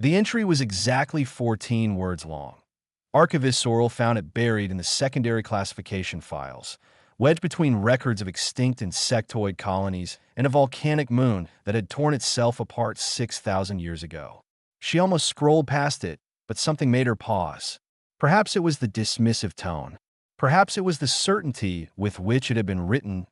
The entry was exactly 14 words long. Archivist Sorrel found it buried in the secondary classification files, wedged between records of extinct insectoid colonies and a volcanic moon that had torn itself apart 6,000 years ago. She almost scrolled past it, but something made her pause. Perhaps it was the dismissive tone. Perhaps it was the certainty with which it had been written.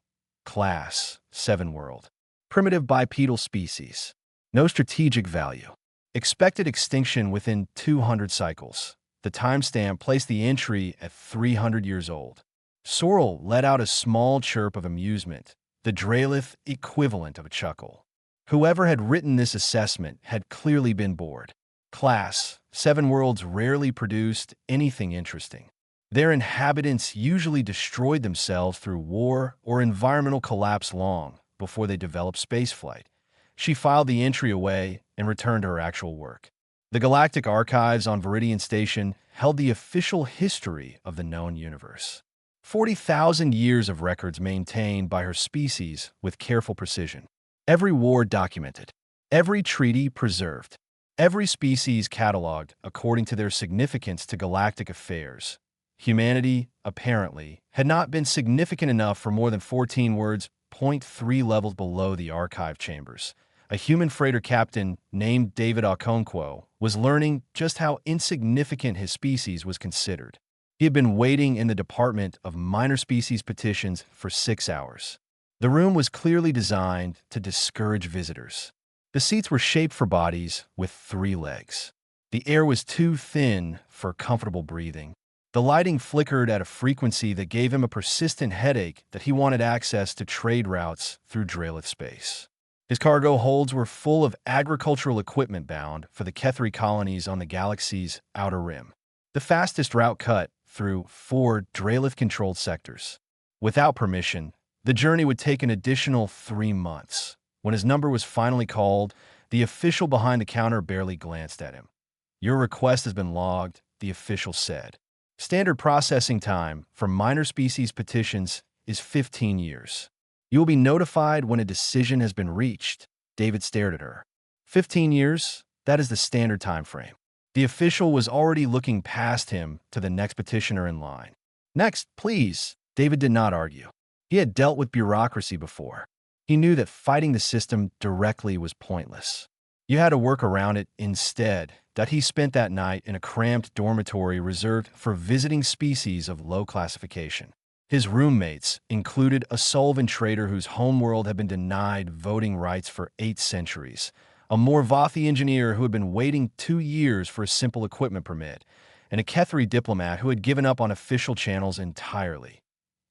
Class, 7 world. Primitive bipedal species. No strategic value. Expected extinction within 200 cycles. The timestamp placed the entry at 300 years old. Sorrel let out a small chirp of amusement, the Drelith equivalent of a chuckle. Whoever had written this assessment had clearly been bored. Class, 7 worlds rarely produced anything interesting. Their inhabitants usually destroyed themselves through war or environmental collapse long before they developed spaceflight. She filed the entry away and returned to her actual work. The Galactic Archives on Viridian Station held the official history of the known universe. 40,000 years of records maintained by her species with careful precision. Every war documented. Every treaty preserved. Every species cataloged according to their significance to galactic affairs. Humanity, apparently, had not been significant enough for more than 14 words, 0.3 levels below the archive chambers. A human freighter captain named David Okonkwo was learning just how insignificant his species was considered. He had been waiting in the Department of Minor Species Petitions for 6 hours. The room was clearly designed to discourage visitors. The seats were shaped for bodies with 3 legs. The air was too thin for comfortable breathing. The lighting flickered at a frequency that gave him a persistent headache that he wanted access to trade routes through Drelith space. His cargo holds were full of agricultural equipment bound for the Kethri colonies on the galaxy's outer rim. The fastest route cut through 4 Drelith-controlled sectors. Without permission, the journey would take an additional 3 months. When his number was finally called, the official behind the counter barely glanced at him. "Your request has been logged," the official said. "Standard processing time for minor species petitions is 15 years. You will be notified when a decision has been reached." David stared at her. 15 years? That is the standard time frame. The official was already looking past him to the next petitioner in line. "Next, please." David did not argue. He had dealt with bureaucracy before. He knew that fighting the system directly was pointless. You had to work around it instead. That he spent that night in a cramped dormitory reserved for visiting species of low classification. His roommates included a Sullivan trader whose homeworld had been denied voting rights for 8 centuries, a Morvathi engineer who had been waiting 2 years for a simple equipment permit, and a Kethri diplomat who had given up on official channels entirely.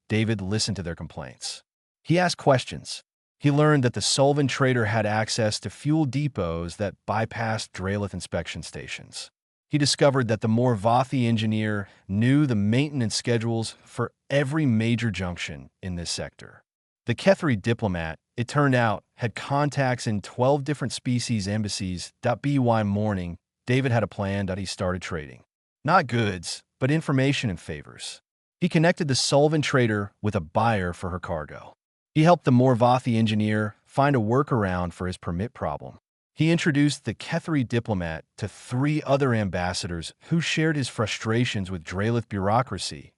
David listened to their complaints. He asked questions. He learned that the Sullivan trader had access to fuel depots that bypassed Drelith inspection stations. He discovered that the Morvathi engineer knew the maintenance schedules for every major junction in this sector. The Kethri diplomat, it turned out, had contacts in 12 different species embassies. By morning, David had a plan that he started trading. Not goods, but information and favors. He connected the Sullivan trader with a buyer for her cargo. He helped the Morvathi engineer find a workaround for his permit problem. He introduced the Kethri diplomat to 3 other ambassadors who shared his frustrations with Drelith bureaucracy.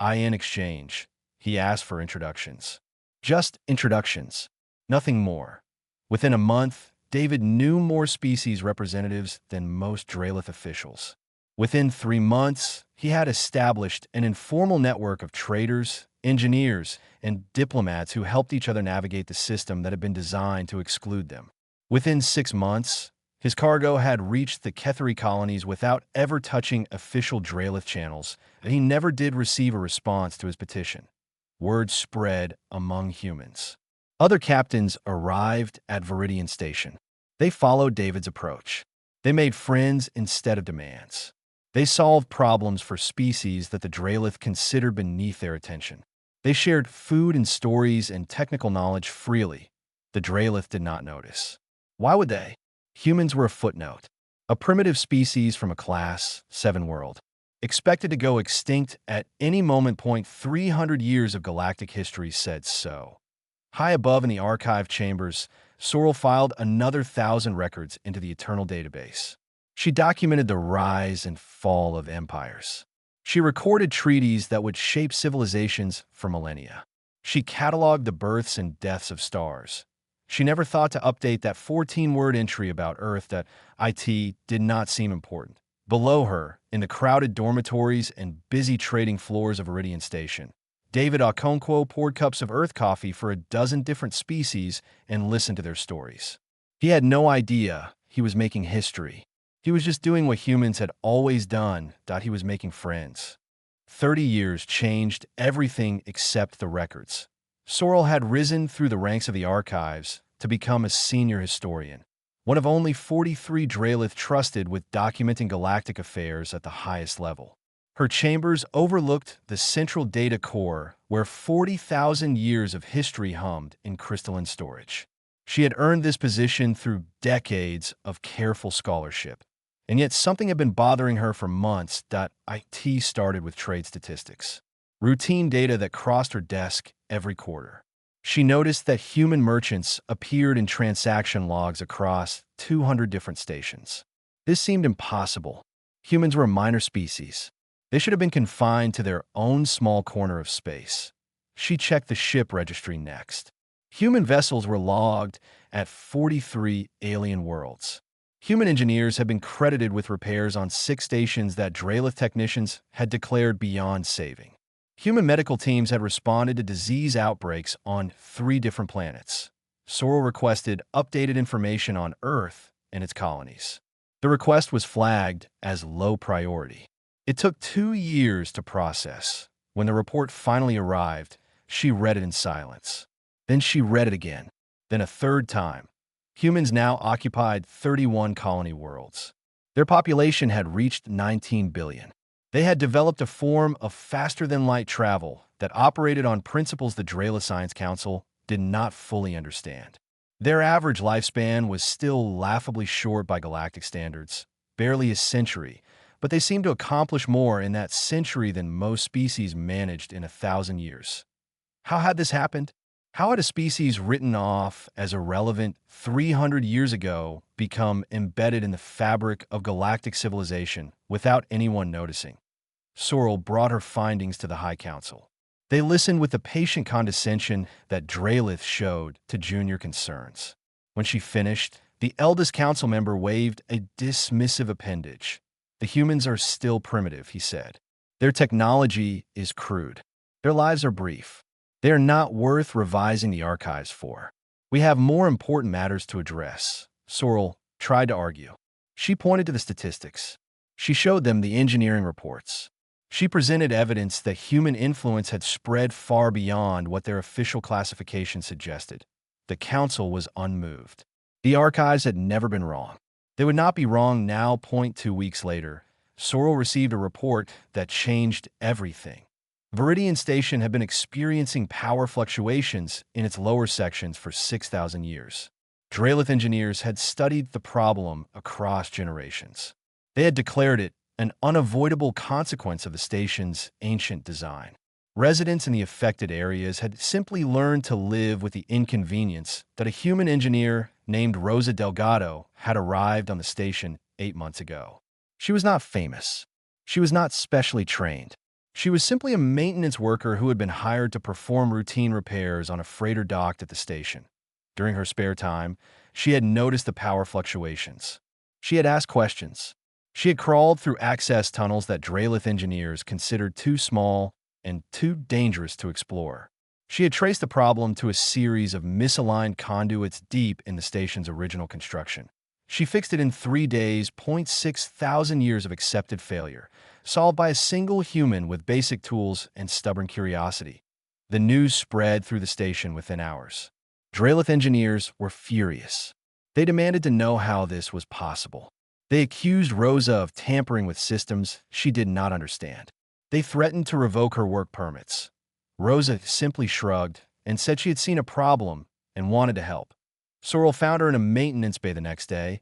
In exchange, he asked for introductions. Just introductions. Nothing more. Within a month, David knew more species representatives than most Drelith officials. Within 3 months, he had established an informal network of traders, engineers, and diplomats who helped each other navigate the system that had been designed to exclude them. Within 6 months, his cargo had reached the Kethri colonies without ever touching official Drelith channels, and he never did receive a response to his petition. Word spread among humans. Other captains arrived at Viridian Station. They followed David's approach. They made friends instead of demands. They solved problems for species that the Drelith considered beneath their attention. They shared food and stories and technical knowledge freely. The Drelith did not notice. Why would they? Humans were a footnote, a primitive species from a class 7 world, expected to go extinct at any moment. 300 years of galactic history said so. High above in the archive chambers, Sorrel filed another 1,000 records into the eternal database. She documented the rise and fall of empires. She recorded treaties that would shape civilizations for millennia. She cataloged the births and deaths of stars. She never thought to update that 14-word entry about Earth that IT did not seem important. Below her, in the crowded dormitories and busy trading floors of Iridian Station, David Okonkwo poured cups of Earth coffee for a dozen different species and listened to their stories. He had no idea he was making history. He was just doing what humans had always done, he was making friends. 30 years changed everything except the records. Sorrel had risen through the ranks of the archives to become a senior historian, one of only 43 Drelith trusted with documenting galactic affairs at the highest level. Her chambers overlooked the central data core where 40,000 years of history hummed in crystalline storage. She had earned this position through decades of careful scholarship. And yet something had been bothering her for months. IT started with trade statistics, routine data that crossed her desk every quarter. She noticed that human merchants appeared in transaction logs across 200 different stations. This seemed impossible. Humans were a minor species. They should have been confined to their own small corner of space. She checked the ship registry next. Human vessels were logged at 43 alien worlds. Human engineers had been credited with repairs on 6 stations that Drelith technicians had declared beyond saving. Human medical teams had responded to disease outbreaks on 3 different planets. Sorrel requested updated information on Earth and its colonies. The request was flagged as low priority. It took 2 years to process. When the report finally arrived, she read it in silence. Then she read it again, then a third time. Humans now occupied 31 colony worlds. Their population had reached 19 billion. They had developed a form of faster-than-light travel that operated on principles the Drelith Science Council did not fully understand. Their average lifespan was still laughably short by galactic standards, barely a century, but they seemed to accomplish more in that century than most species managed in 1,000 years. How had this happened? How had a species written off as irrelevant 300 years ago become embedded in the fabric of galactic civilization without anyone noticing? Sorrel brought her findings to the High Council. They listened with the patient condescension that Drelith showed to junior concerns. When she finished, the eldest council member waved a dismissive appendage. "The humans are still primitive," he said. "Their technology is crude. Their lives are brief. They are not worth revising the archives for. We have more important matters to address." Sorrel tried to argue. She pointed to the statistics. She showed them the engineering reports. She presented evidence that human influence had spread far beyond what their official classification suggested. The council was unmoved. The archives had never been wrong. They would not be wrong now. 2 weeks later, Sorrel received a report that changed everything. Viridian Station had been experiencing power fluctuations in its lower sections for 6,000 years. Drelith engineers had studied the problem across generations. They had declared it an unavoidable consequence of the station's ancient design. Residents in the affected areas had simply learned to live with the inconvenience that a human engineer named Rosa Delgado had arrived on the station 8 months ago. She was not famous. She was not specially trained. She was simply a maintenance worker who had been hired to perform routine repairs on a freighter docked at the station. During her spare time, she had noticed the power fluctuations. She had asked questions. She had crawled through access tunnels that Drelith engineers considered too small and too dangerous to explore. She had traced the problem to a series of misaligned conduits deep in the station's original construction. She fixed it in 3 days. 6,000 years of accepted failure, solved by a single human with basic tools and stubborn curiosity. The news spread through the station within hours. Drelith engineers were furious. They demanded to know how this was possible. They accused Rosa of tampering with systems she did not understand. They threatened to revoke her work permits. Rosa simply shrugged and said she had seen a problem and wanted to help. Sorrel found her in a maintenance bay the next day,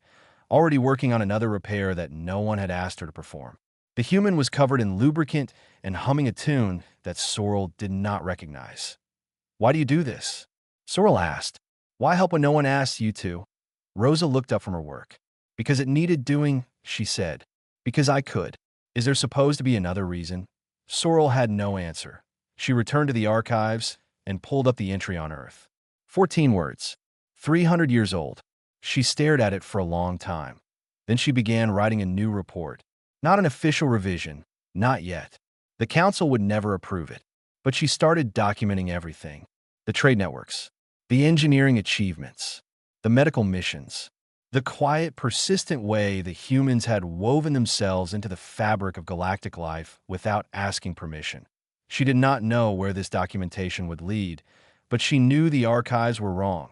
already working on another repair that no one had asked her to perform. The human was covered in lubricant and humming a tune that Sorrel did not recognize. "Why do you do this?" Sorrel asked. "Why help when no one asks you to?" Rosa looked up from her work. "Because it needed doing," she said. Because I could. Is there supposed to be another reason? Sorrel had no answer. She returned to the archives and pulled up the entry on Earth. 14 words. 300 years old. She stared at it for a long time. Then she began writing a new report. Not an official revision. Not yet. The council would never approve it. But she started documenting everything. The trade networks. The engineering achievements. The medical missions. The quiet, persistent way the humans had woven themselves into the fabric of galactic life without asking permission. She did not know where this documentation would lead, but she knew the archives were wrong,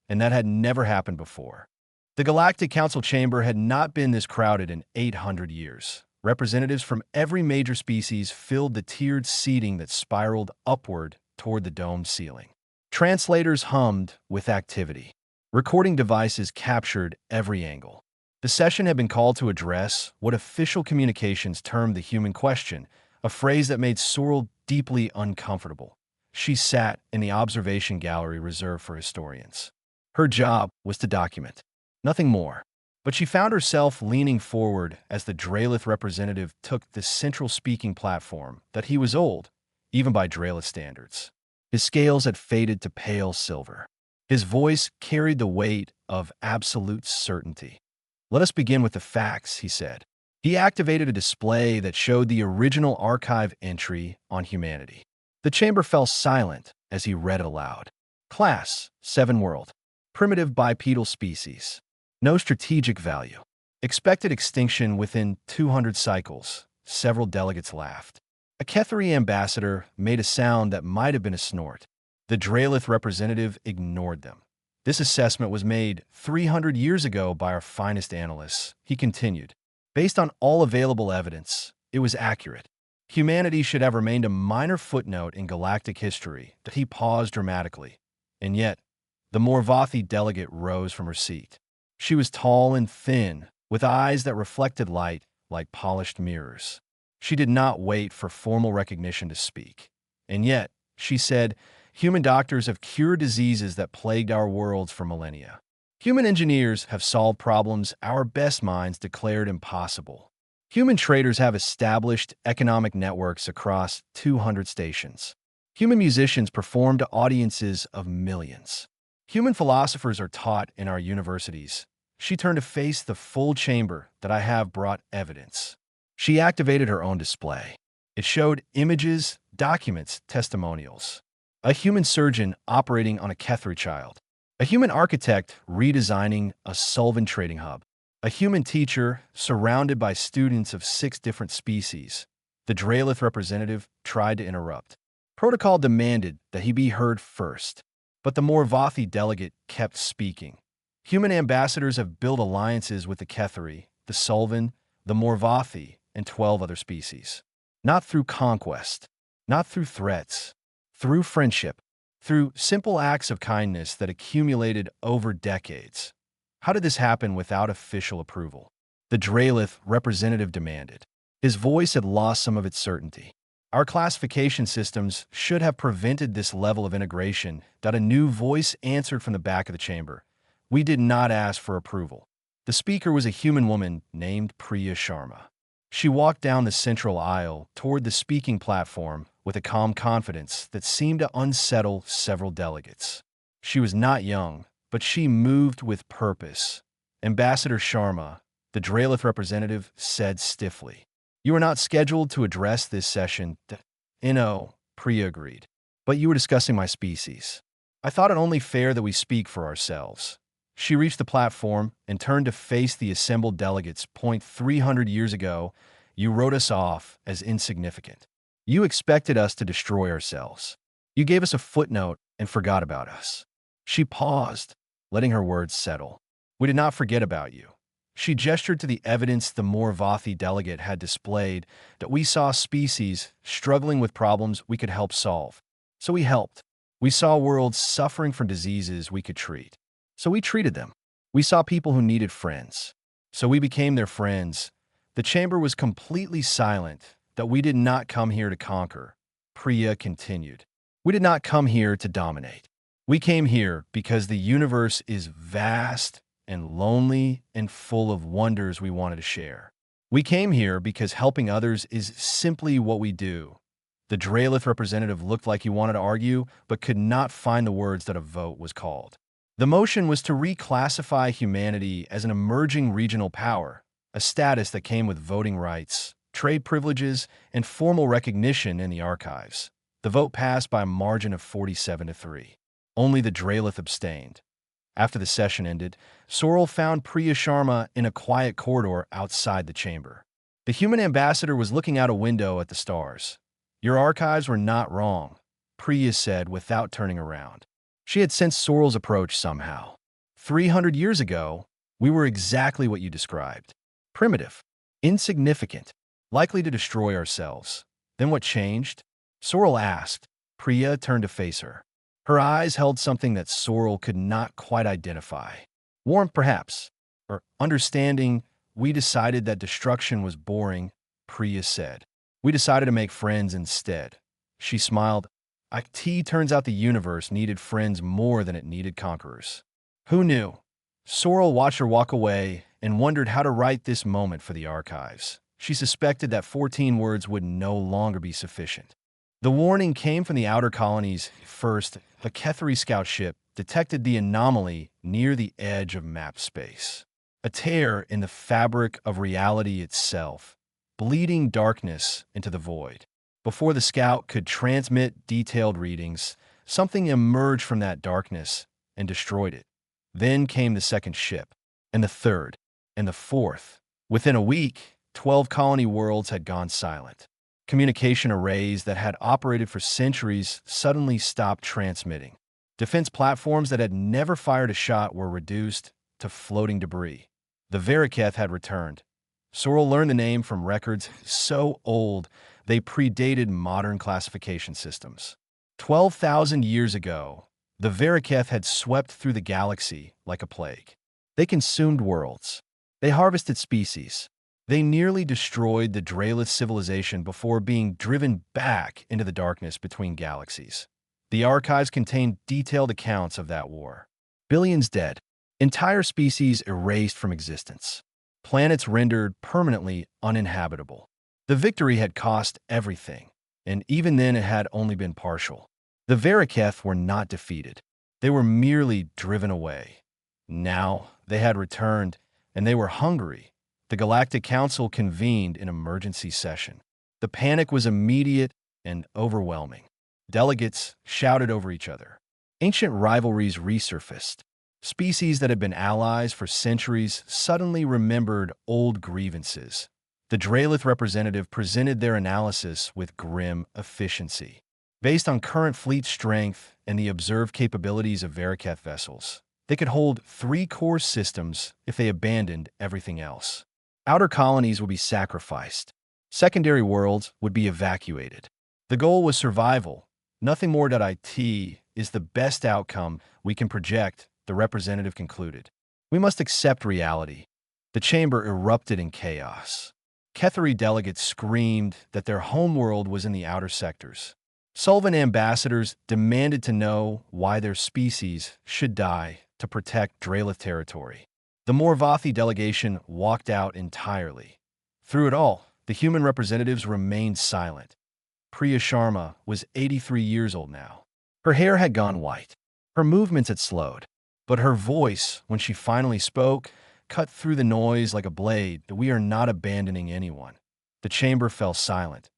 and that had never happened before. The Galactic Council chamber had not been this crowded in 800 years. Representatives from every major species filled the tiered seating that spiraled upward toward the domed ceiling. Translators hummed with activity. Recording devices captured every angle. The session had been called to address what official communications termed the human question, a phrase that made Sorrel deeply uncomfortable. She sat in the observation gallery reserved for historians. Her job was to document, nothing more. But she found herself leaning forward as the Draelith representative took the central speaking platform that he was old, even by Draelith standards. His scales had faded to pale silver. His voice carried the weight of absolute certainty. Let us begin with the facts, he said. He activated a display that showed the original archive entry on humanity. The chamber fell silent as he read it aloud. Class, 7 world. Primitive bipedal species. No strategic value. Expected extinction within 200 cycles. Several delegates laughed. A Ketheri ambassador made a sound that might have been a snort. The Draelith representative ignored them. This assessment was made 300 years ago by our finest analysts, he continued. Based on all available evidence, it was accurate. Humanity should have remained a minor footnote in galactic history. That he paused dramatically. And yet, the Morvathi delegate rose from her seat. She was tall and thin, with eyes that reflected light like polished mirrors. She did not wait for formal recognition to speak. And yet, she said, human doctors have cured diseases that plagued our worlds for millennia. Human engineers have solved problems our best minds declared impossible. Human traders have established economic networks across 200 stations. Human musicians perform to audiences of millions. Human philosophers are taught in our universities. She turned to face the full chamber that I have brought evidence. She activated her own display. It showed images, documents, testimonials. A human surgeon operating on a Ketheri child. A human architect redesigning a Sullivan trading hub. A human teacher surrounded by students of 6 different species. The Draelith representative tried to interrupt. Protocol demanded that he be heard first, but the Morvathi delegate kept speaking. Human ambassadors have built alliances with the Ketheri, the Sullivan, the Morvathi, and 12 other species. Not through conquest, not through threats, through friendship, through simple acts of kindness that accumulated over decades. How did this happen without official approval? The Draelith representative demanded. His voice had lost some of its certainty. Our classification systems should have prevented this level of integration. That a new voice answered from the back of the chamber. We did not ask for approval. The speaker was a human woman named Priya Sharma. She walked down the central aisle toward the speaking platform with a calm confidence that seemed to unsettle several delegates. She was not young, but she moved with purpose. Ambassador Sharma, the Draelith representative, said stiffly, "You are not scheduled to address this session." No, Priya agreed. "But you were discussing my species. I thought it only fair that we speak for ourselves." She reached the platform and turned to face the assembled delegates. 300 years ago, you wrote us off as insignificant. You expected us to destroy ourselves. You gave us a footnote and forgot about us. She paused, letting her words settle. We did not forget about you. She gestured to the evidence the Morvathi delegate had displayed that we saw species struggling with problems we could help solve. So we helped. We saw worlds suffering from diseases we could treat. So we treated them. We saw people who needed friends. So we became their friends. The chamber was completely silent. That we did not come here to conquer. Priya continued. We did not come here to dominate. We came here because the universe is vast and lonely and full of wonders we wanted to share. We came here because helping others is simply what we do. The Dralith representative looked like he wanted to argue, but could not find the words that a vote was called. The motion was to reclassify humanity as an emerging regional power, a status that came with voting rights, trade privileges, and formal recognition in the archives. The vote passed by a margin of 47-3. Only the Dralith abstained. After the session ended, Sorrel found Priya Sharma in a quiet corridor outside the chamber. The human ambassador was looking out a window at the stars. "Your archives were not wrong," Priya said without turning around. She had sensed Sorrel's approach somehow. 300 years ago, we were exactly what you described. Primitive, insignificant, likely to destroy ourselves. Then what changed? Sorrel asked. Priya turned to face her. Her eyes held something that Sorrel could not quite identify. Warmth, perhaps, or understanding. "We decided that destruction was boring," Priya said. "We decided to make friends instead." She smiled. "IT turns out the universe needed friends more than it needed conquerors." Who knew? Sorrel watched her walk away and wondered how to write this moment for the archives. She suspected that 14 words would no longer be sufficient. The warning came from the outer colonies. First, the Kethri scout ship detected the anomaly near the edge of map space. A tear in the fabric of reality itself, bleeding darkness into the void. Before the scout could transmit detailed readings, something emerged from that darkness and destroyed it. Then came the second ship, and the third, and the fourth. Within a week, 12 colony worlds had gone silent. Communication arrays that had operated for centuries suddenly stopped transmitting. Defense platforms that had never fired a shot were reduced to floating debris. The Variketh had returned. Sorrel learned the name from records so old they predated modern classification systems. 12,000 years ago, the Variketh had swept through the galaxy like a plague. They consumed worlds. They harvested species. They nearly destroyed the Dralith civilization before being driven back into the darkness between galaxies. The archives contained detailed accounts of that war. Billions dead, entire species erased from existence, planets rendered permanently uninhabitable. The victory had cost everything, and even then it had only been partial. The Variketh were not defeated. They were merely driven away. Now they had returned, and they were hungry. The Galactic Council convened an emergency session. The panic was immediate and overwhelming. Delegates shouted over each other. Ancient rivalries resurfaced. Species that had been allies for centuries suddenly remembered old grievances. The Dralith representative presented their analysis with grim efficiency. Based on current fleet strength and the observed capabilities of Variketh vessels, they could hold 3 core systems if they abandoned everything else. Outer colonies would be sacrificed. Secondary worlds would be evacuated. The goal was survival. Nothing more. IT is the best outcome we can project, the representative concluded. We must accept reality. The chamber erupted in chaos. Kethri delegates screamed that their homeworld was in the outer sectors. Sullivan ambassadors demanded to know why their species should die to protect Dralith territory. The Morvathi delegation walked out entirely. Through it all, the human representatives remained silent. Priya Sharma was 83 years old now. Her hair had gone white. Her movements had slowed. But her voice, when she finally spoke, cut through the noise like a blade. "We are not abandoning anyone." The chamber fell silent.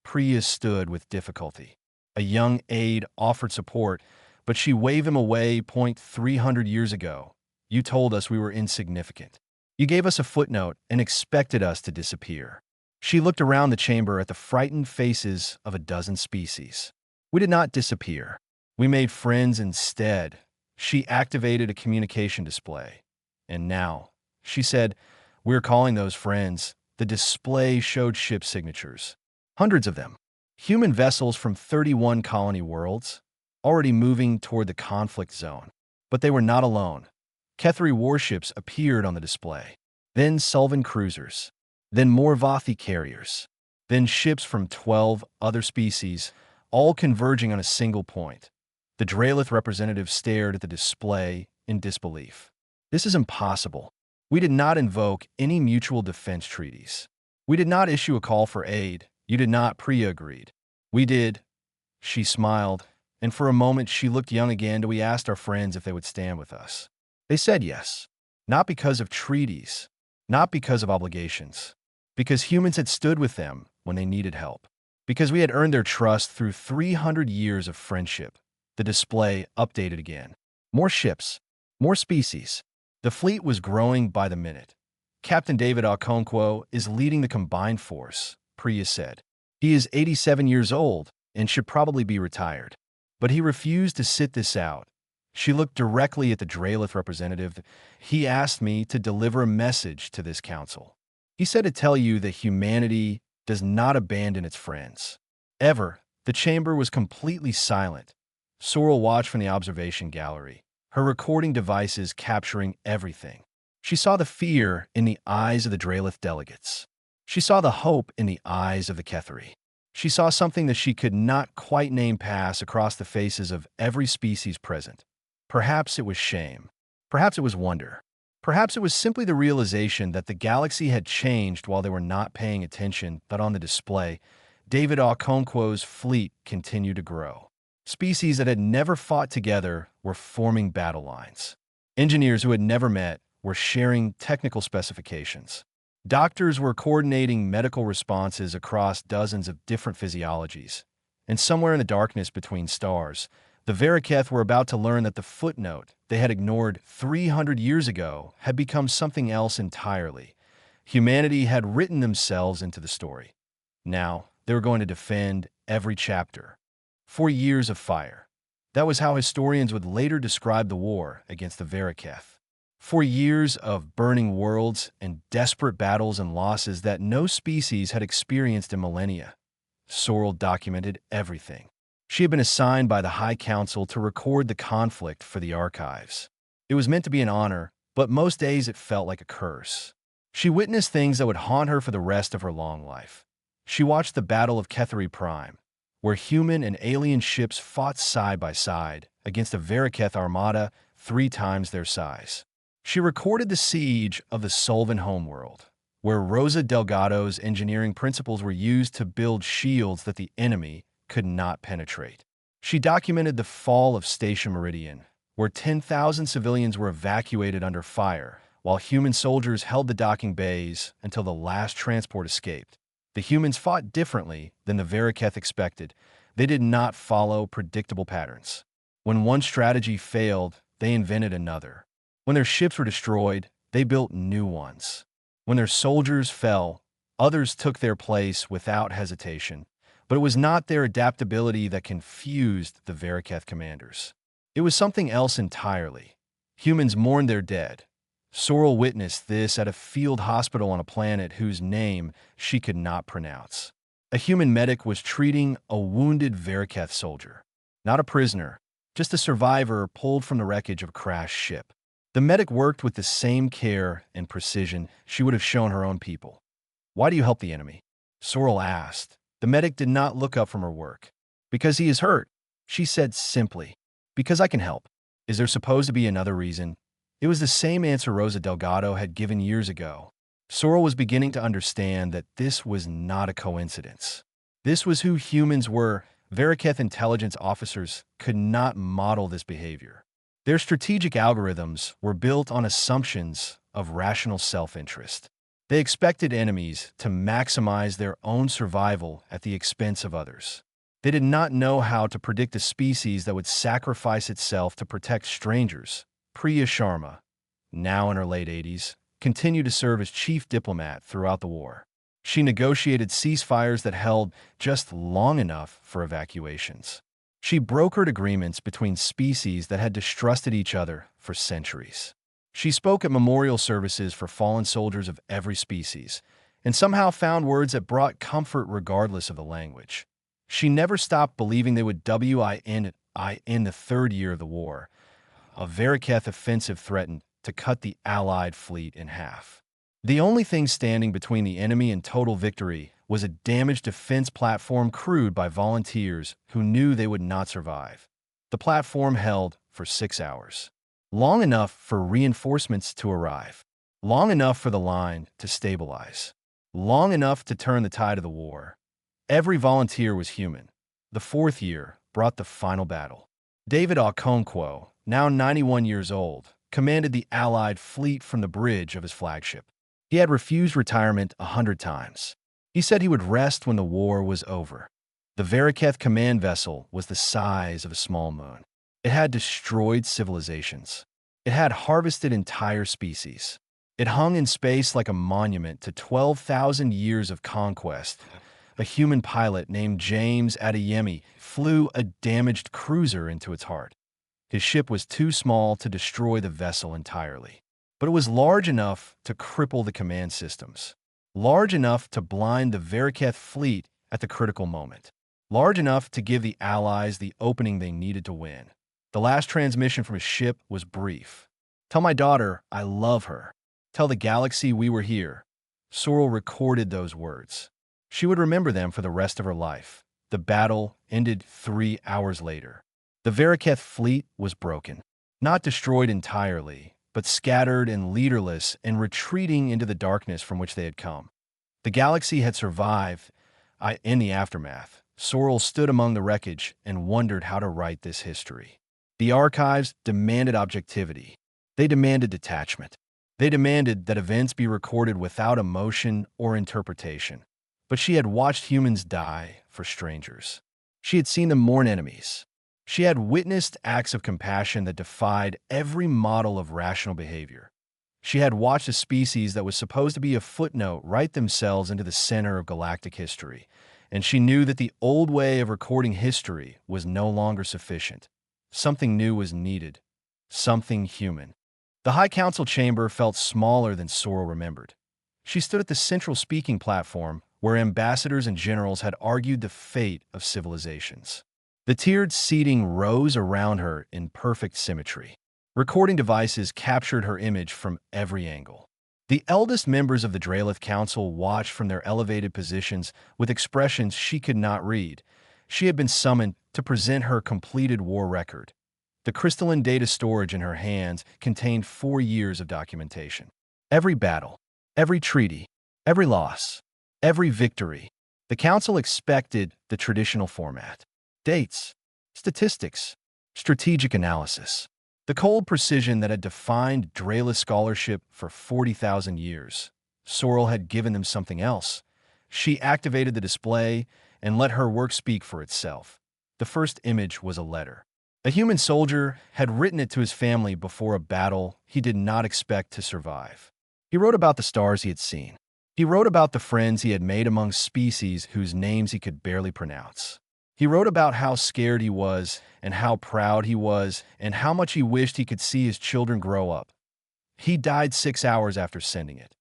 Priya stood with difficulty. A young aide offered support, but she waved him away. 300 years ago, you told us we were insignificant. You gave us a footnote and expected us to disappear. She looked around the chamber at the frightened faces of a dozen species. We did not disappear. We made friends instead. She activated a communication display. And now, she said, we're calling those friends. The display showed ship signatures. Hundreds of them. Human vessels from 31 colony worlds, already moving toward the conflict zone. But they were not alone. Kethri warships appeared on the display. Then Sullivan cruisers. Then Morvathi carriers. Then ships from 12 other species, all converging on a single point. The Dralith representative stared at the display in disbelief. This is impossible. We did not invoke any mutual defense treaties. We did not issue a call for aid. You did not pre-agreed. We did. She smiled, and for a moment she looked young again. We asked our friends if they would stand with us. They said yes. Not because of treaties, not because of obligations, because humans had stood with them when they needed help, because we had earned their trust through 300 years of friendship. The display updated again. More ships, more species. The fleet was growing by the minute. Captain David Okonkwo is leading the combined force, Priya said. He is 87 years old and should probably be retired. But he refused to sit this out. She looked directly at the Dralith representative. He asked me to deliver a message to this council. He said to tell you that humanity does not abandon its friends. Ever, the chamber was completely silent. Sorrel watched from the observation gallery, her recording devices capturing everything. She saw the fear in the eyes of the Dralith delegates. She saw the hope in the eyes of the Ketheri. She saw something that she could not quite name pass across the faces of every species present. Perhaps it was shame. Perhaps it was wonder. Perhaps it was simply the realization that the galaxy had changed while they were not paying attention, but on the display, David Okonkwo's fleet continued to grow. Species that had never fought together were forming battle lines. Engineers who had never met were sharing technical specifications. Doctors were coordinating medical responses across dozens of different physiologies. And somewhere in the darkness between stars, the Varaketh were about to learn that the footnote they had ignored 300 years ago had become something else entirely. Humanity had written themselves into the story. Now, they were going to defend every chapter. 4 years of fire. That was how historians would later describe the war against the Varaketh. 4 years of burning worlds and desperate battles and losses that no species had experienced in millennia. Sorrel documented everything. She had been assigned by the High Council to record the conflict for the archives. It was meant to be an honor, but most days it felt like a curse. She witnessed things that would haunt her for the rest of her long life. She watched the Battle of Ketheri Prime, where human and alien ships fought side by side against a Varaketh armada 3 times their size. She recorded the siege of the Solvan homeworld, where Rosa Delgado's engineering principles were used to build shields that the enemy could not penetrate. She documented the fall of Station Meridian, where 10,000 civilians were evacuated under fire, while human soldiers held the docking bays until the last transport escaped. The humans fought differently than the Varaketh expected. They did not follow predictable patterns. When one strategy failed, they invented another. When their ships were destroyed, they built new ones. When their soldiers fell, others took their place without hesitation. But it was not their adaptability that confused the Varaketh commanders. It was something else entirely. Humans mourned their dead. Sorrel witnessed this at a field hospital on a planet whose name she could not pronounce. A human medic was treating a wounded Varaketh soldier. Not a prisoner, just a survivor pulled from the wreckage of a crashed ship. The medic worked with the same care and precision she would have shown her own people. "Why do you help the enemy?" Sorrel asked. The medic did not look up from her work. "Because he is hurt," she said simply. "Because I can help." Is there supposed to be another reason? It was the same answer Rosa Delgado had given years ago. Sorrel was beginning to understand that this was not a coincidence. This was who humans were. Varaketh intelligence officers could not model this behavior. Their strategic algorithms were built on assumptions of rational self-interest. They expected enemies to maximize their own survival at the expense of others. They did not know how to predict a species that would sacrifice itself to protect strangers. Priya Sharma, now in her late 80s, continued to serve as chief diplomat throughout the war. She negotiated ceasefires that held just long enough for evacuations. She brokered agreements between species that had distrusted each other for centuries. She spoke at memorial services for fallen soldiers of every species, and somehow found words that brought comfort regardless of the language. She never stopped believing they would win in the 3rd year of the war. A Varaketh offensive threatened to cut the Allied fleet in half. The only thing standing between the enemy and total victory was a damaged defense platform crewed by volunteers who knew they would not survive. The platform held for 6 hours. long enough for reinforcements to arrive, long enough for the line to stabilize, long enough to turn the tide of the war. Every volunteer was human. The fourth year brought the final battle. David Okonkwo, now 91 years old, commanded the Allied fleet from the bridge of his flagship. He had refused retirement 100 times. He said he would rest when the war was over. The Varaketh command vessel was the size of a small moon. It had destroyed civilizations. It had harvested entire species. It hung in space like a monument to 12,000 years of conquest. A human pilot named James Adeyemi flew a damaged cruiser into its heart. His ship was too small to destroy the vessel entirely, but it was large enough to cripple the command systems, large enough to blind the Varaketh fleet at the critical moment, large enough to give the Allies the opening they needed to win. The last transmission from his ship was brief. "Tell my daughter I love her. Tell the galaxy we were here." Sorrel recorded those words. She would remember them for the rest of her life. The battle ended 3 hours later. The Varaketh fleet was broken. Not destroyed entirely, but scattered and leaderless and retreating into the darkness from which they had come. The galaxy had survived. In the aftermath, Sorrel stood among the wreckage and wondered how to write this history. The archives demanded objectivity. They demanded detachment. They demanded that events be recorded without emotion or interpretation. But she had watched humans die for strangers. She had seen them mourn enemies. She had witnessed acts of compassion that defied every model of rational behavior. She had watched a species that was supposed to be a footnote write themselves into the center of galactic history, and she knew that the old way of recording history was no longer sufficient. Something new was needed, something human. The High Council chamber felt smaller than Sorrel remembered. She stood at the central speaking platform where ambassadors and generals had argued the fate of civilizations. The tiered seating rose around her in perfect symmetry. Recording devices captured her image from every angle. The eldest members of the Dralith Council watched from their elevated positions with expressions she could not read. She had been summoned to present her completed war record. The crystalline data storage in her hands contained 4 years of documentation. Every battle, every treaty, every loss, every victory. The Council expected the traditional format. Dates, statistics, strategic analysis. The cold precision that had defined Dralith scholarship for 40,000 years. Sorrel had given them something else. She activated the display and let her work speak for itself. The first image was a letter. A human soldier had written it to his family before a battle he did not expect to survive. He wrote about the stars he had seen. He wrote about the friends he had made among species whose names he could barely pronounce. He wrote about how scared he was and how proud he was and how much he wished he could see his children grow up. He died 6 hours after sending it.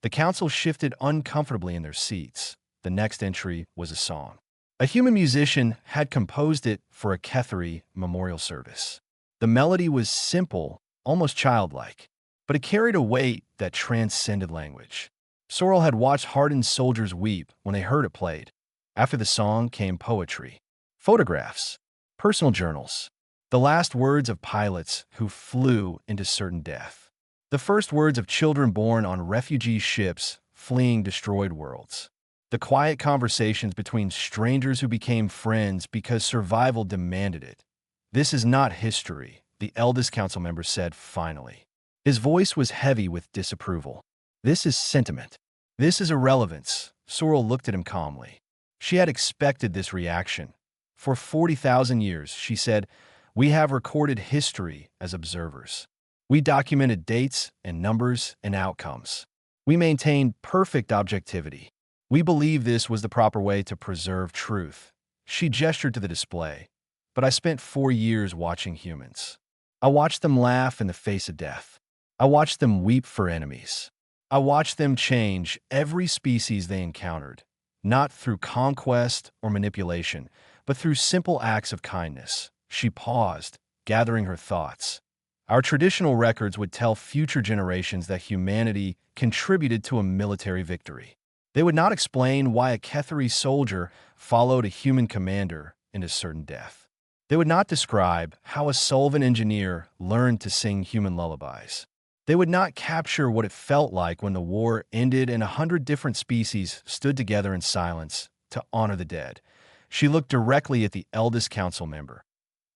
The council shifted uncomfortably in their seats. The next entry was a song. A human musician had composed it for a Ketheri memorial service. The melody was simple, almost childlike, but it carried a weight that transcended language. Sorrel had watched hardened soldiers weep when they heard it played. After the song came poetry, photographs, personal journals, the last words of pilots who flew into certain death, the first words of children born on refugee ships fleeing destroyed worlds, the quiet conversations between strangers who became friends because survival demanded it. "This is not history," the eldest council member said finally. His voice was heavy with disapproval. "This is sentiment. This is irrelevance." Sorrel looked at him calmly. She had expected this reaction. For 40,000 years, she said, "We have recorded history as observers. We documented dates and numbers and outcomes. We maintained perfect objectivity. We believe this was the proper way to preserve truth." She gestured to the display. "But I spent 4 years watching humans. I watched them laugh in the face of death. I watched them weep for enemies. I watched them change every species they encountered, not through conquest or manipulation, but through simple acts of kindness." She paused, gathering her thoughts. "Our traditional records would tell future generations that humanity contributed to a military victory. They would not explain why a Ketheri soldier followed a human commander into certain death. They would not describe how a Sullivan engineer learned to sing human lullabies. They would not capture what it felt like when the war ended and 100 different species stood together in silence to honor the dead. She looked directly at the eldest council member.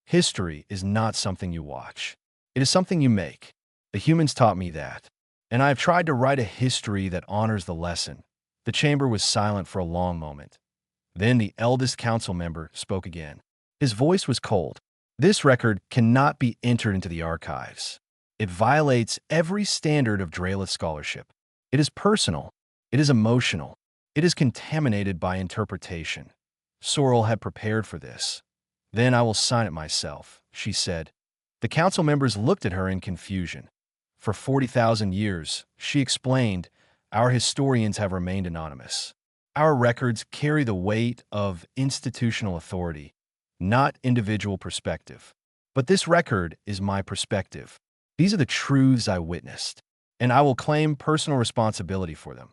History is not something you watch. It is something you make. The humans taught me that. And I have tried to write a history that honors the lesson. The chamber was silent for a long moment. Then the eldest council member spoke again. His voice was cold. This record cannot be entered into the archives. It violates every standard of Drelith scholarship. It is personal. It is emotional. It is contaminated by interpretation. Sorrel had prepared for this. Then I will sign it myself, she said. The council members looked at her in confusion. For 40,000 years, she explained, our historians have remained anonymous. Our records carry the weight of institutional authority, not individual perspective. But this record is my perspective. These are the truths I witnessed, and I will claim personal responsibility for them.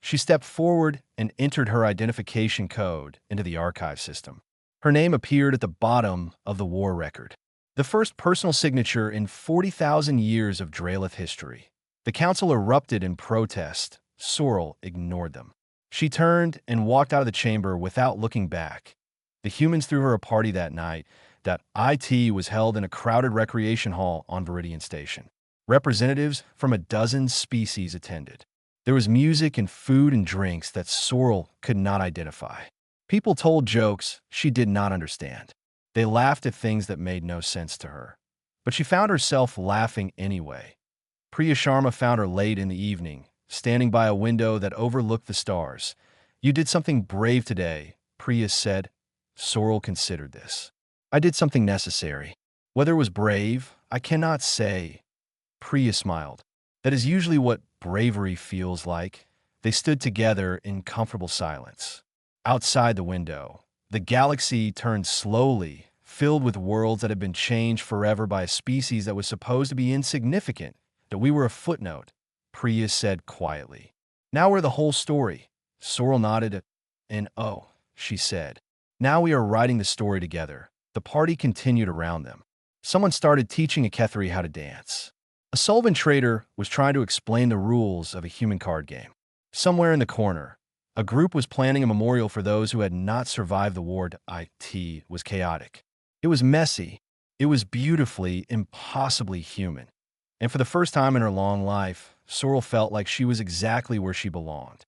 She stepped forward and entered her identification code into the archive system. Her name appeared at the bottom of the war record, the first personal signature in 40,000 years of Drelith history. The council erupted in protest. Sorrel ignored them. She turned and walked out of the chamber without looking back. The humans threw her a party that night. That IT was held in a crowded recreation hall on Viridian Station. Representatives from a dozen species attended. There was music and food and drinks that Sorrel could not identify. People told jokes she did not understand. They laughed at things that made no sense to her. But she found herself laughing anyway. Priya Sharma found her late in the evening, standing by a window that overlooked the stars. You did something brave today, Priya said. Sorrel considered this. I did something necessary. Whether it was brave, I cannot say. Priya smiled. That is usually what bravery feels like. They stood together in comfortable silence. Outside the window, the galaxy turned slowly, filled with worlds that had been changed forever by a species that was supposed to be insignificant, that we were a footnote, Priya said quietly. Now we're the whole story. Sorrel nodded, and oh, she said. Now we are writing the story together. The party continued around them. Someone started teaching a Kethri how to dance. A Sullivan trader was trying to explain the rules of a human card game. Somewhere in the corner, a group was planning a memorial for those who had not survived the war. It was chaotic. It was messy. It was beautifully, impossibly human. And for the first time in her long life, Sorrel felt like she was exactly where she belonged.